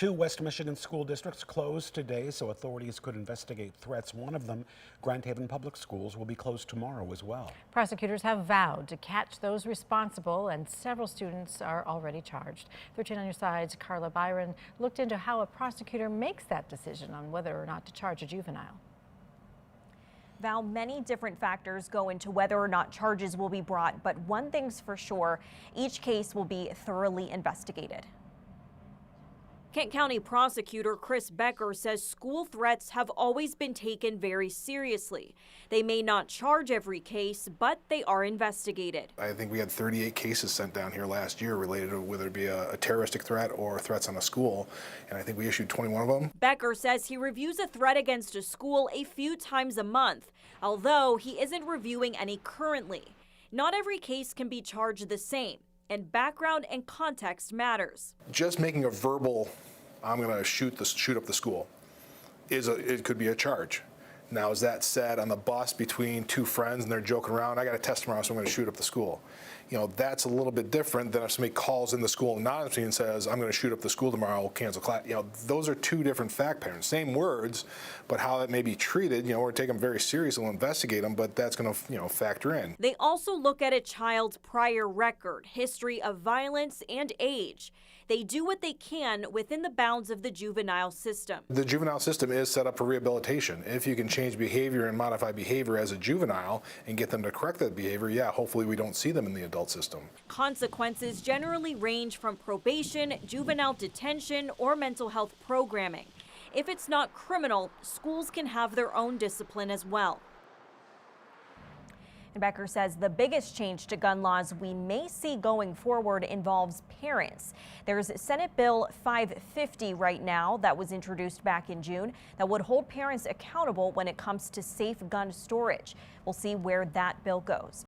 Two West Michigan school districts closed today so authorities could investigate threats. One of them, Grand Haven Public Schools, will be closed tomorrow as well. Prosecutors have vowed to catch those responsible, and several students are already charged. 13 on your side's Carla Byron looked into how a prosecutor makes that decision on whether or not to charge a juvenile. Val, many different factors go into whether or not charges will be brought, but one thing's for sure, each case will be thoroughly investigated. Kent County Prosecutor Chris Becker says school threats have always been taken very seriously. They may not charge every case, but they are investigated. I think we had 38 cases sent down here last year related to whether it be a terroristic threat or threats on a school, and I think we issued 21 of them. Becker says he reviews a threat against a school a few times a month, although he isn't reviewing any currently. Not every case can be charged the same, and background and context matters. Just making a verbal, I'm going to shoot up the school, it could be a charge. Now, is that said on the bus between two friends and they're joking around, I got a test tomorrow, so I'm going to shoot up the school. You know, that's a little bit different than if somebody calls in the school anonymously and says, I'm going to shoot up the school tomorrow, cancel class. You know, those are two different fact patterns. Same words, but how that may be treated, you know, we're taking them very seriously, we'll investigate them, but that's going to, you know, factor in. They also look at a child's prior record, history of violence, and age. They do what they can within the bounds of the juvenile system. The juvenile system is set up for rehabilitation. If you can change behavior and modify behavior as a juvenile and get them to correct that behavior, yeah, hopefully we don't see them in the adult system. Consequences generally range from probation, juvenile detention, or mental health programming. If it's not criminal, schools can have their own discipline as well. And Becker says the biggest change to gun laws we may see going forward involves parents. There's Senate Bill 550 right now that was introduced back in June that would hold parents accountable when it comes to safe gun storage. We'll see where that bill goes.